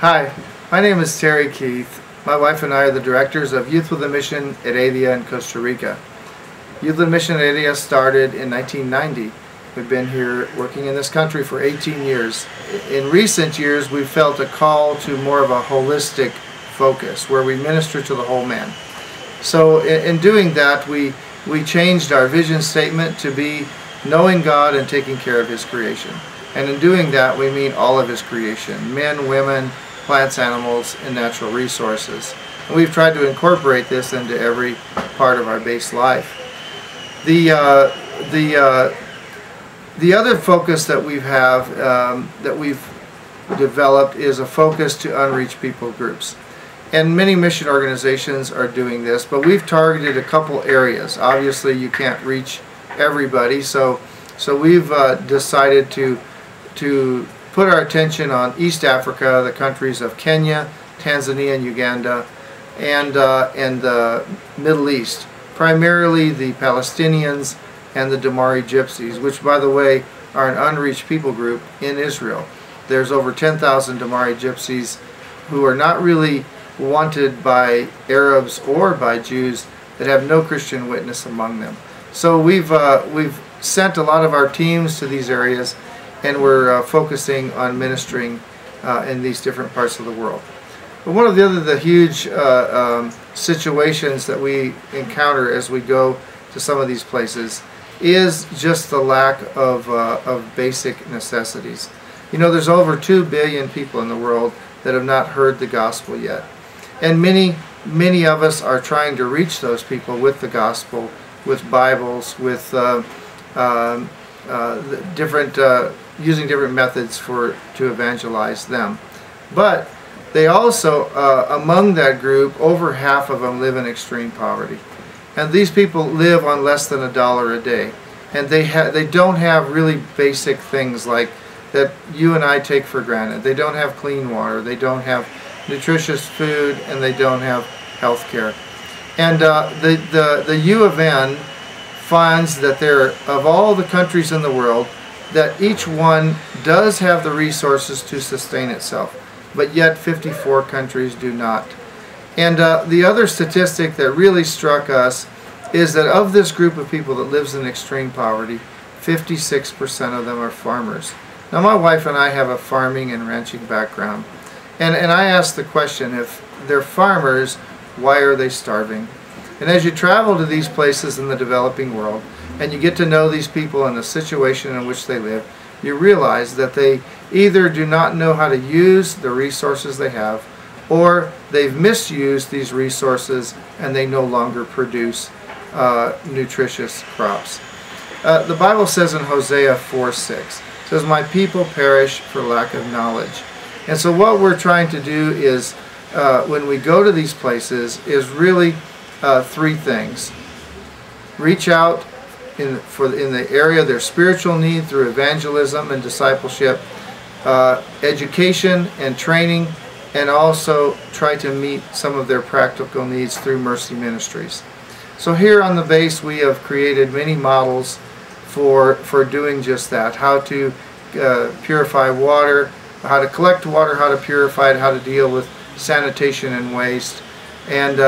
Hi, my name is Terry Keith. My wife and I are the directors of Youth with a Mission Heredia in Costa Rica. Youth with a Mission Heredia started in 1990. We've been here working in this country for 18 years. In recent years, we've felt a call to more of a holistic focus where we minister to the whole man. So in doing that, we changed our vision statement to be knowing God and taking care of His creation. And in doing that, we mean all of His creation, men, women, plants, animals, and natural resources. And we've tried to incorporate this into every part of our base life. The other focus that we've developed is a focus to unreached people groups. And many mission organizations are doing this, but we've targeted a couple areas. Obviously, you can't reach everybody, so we've decided to put our attention on East Africa, the countries of Kenya, Tanzania, and Uganda, and the Middle East, primarily the Palestinians and the Damari Gypsies, which, by the way, are an unreached people group in Israel. There's over 10,000 Damari Gypsies who are not really wanted by Arabs or by Jews that have no Christian witness among them. So we've sent a lot of our teams to these areas, and we're focusing on ministering in these different parts of the world. But one of the huge situations that we encounter as we go to some of these places is just the lack of basic necessities. You know, there's over 2 billion people in the world that have not heard the gospel yet. And many of us are trying to reach those people with the gospel, with Bibles, with using different methods to evangelize them. But they also, among that group, over half of them live in extreme poverty. And these people live on less than $1 a day. And they don't have really basic things like that you and I take for granted. They don't have clean water, they don't have nutritious food, and they don't have health care. And the U of N finds that of all the countries in the world, that each one does have the resources to sustain itself, but yet 54 countries do not. And the other statistic that really struck us is that of this group of people that lives in extreme poverty, 56% of them are farmers. Now, my wife and I have a farming and ranching background, and I asked the question, if they're farmers, why are they starving? And as you travel to these places in the developing world, and you get to know these people and the situation in which they live, you realize that they either do not know how to use the resources they have, or they've misused these resources and they no longer produce nutritious crops. The Bible says in Hosea 4:6, it says, "My people perish for lack of knowledge." And so what we're trying to do is, when we go to these places, is really three things. Reach out in the area of their spiritual need through evangelism and discipleship, education and training, and also try to meet some of their practical needs through mercy ministries. So here on the base, we have created many models for doing just that: how to purify water, how to collect water, how to purify it, how to deal with sanitation and waste, and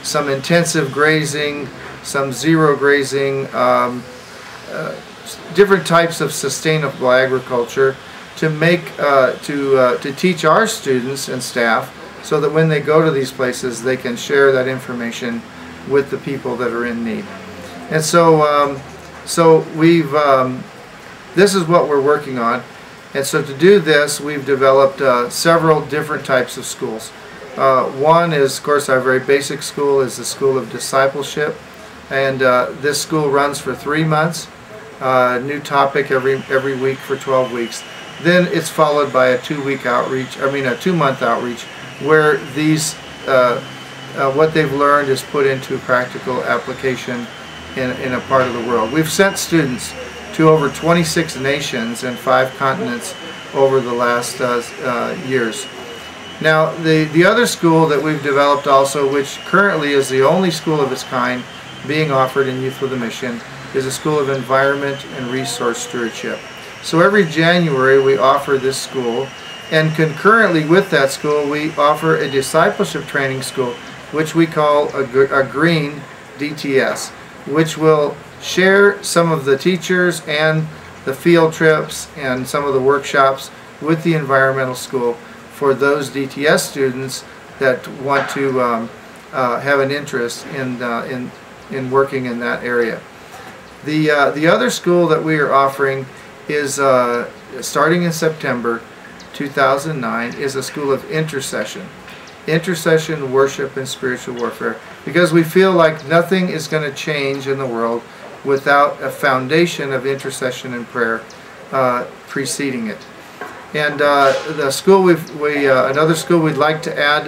some intensive grazing, some zero grazing, different types of sustainable agriculture to teach our students and staff, so that when they go to these places, they can share that information with the people that are in need. And so this is what we're working on. And so to do this, we've developed several different types of schools. One is, of course, our very basic school is the School of Discipleship, and this school runs for 3 months, new topic every week for 12 weeks. Then it's followed by a 2-month outreach, where these what they've learned is put into practical application in a part of the world. We've sent students to over 26 nations and 5 continents over the last years. Now, the other school that we've developed also, which currently is the only school of its kind being offered in Youth with a Mission, is a School of Environment and Resource Stewardship. So every January we offer this school, And concurrently with that school, we offer a discipleship training school, which we call a green DTS, which will share some of the teachers and the field trips and some of the workshops with the environmental school for those DTS students that want to have an interest in working in that area. The other school that we are offering is starting in September 2009 is a school of intercession, worship, and spiritual warfare, because we feel like nothing is going to change in the world without a foundation of intercession and prayer preceding it. And the school another school we'd like to add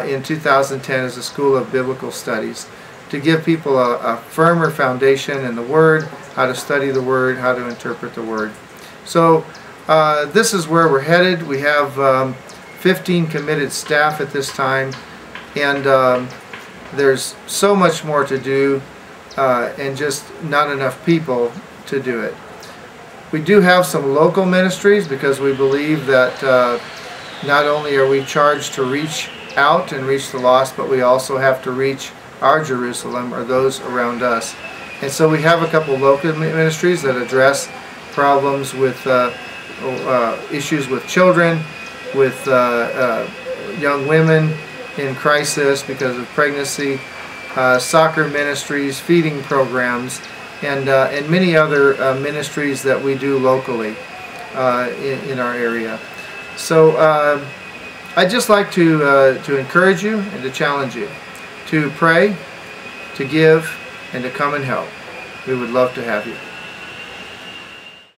in 2010 is a school of biblical studies, to give people a firmer foundation in the Word, how to study the Word, how to interpret the Word. So this is where we're headed. We have 15 committed staff at this time, and there's so much more to do and just not enough people to do it. We do have some local ministries because we believe that not only are we charged to reach out and reach the lost, but we also have to reach our Jerusalem, or those around us. And so we have a couple local ministries that address problems with issues with children, with young women in crisis because of pregnancy, soccer ministries, feeding programs, and many other ministries that we do locally in our area. So I'd just like to encourage you and to challenge you to pray, to give, and to come and help. We would love to have you.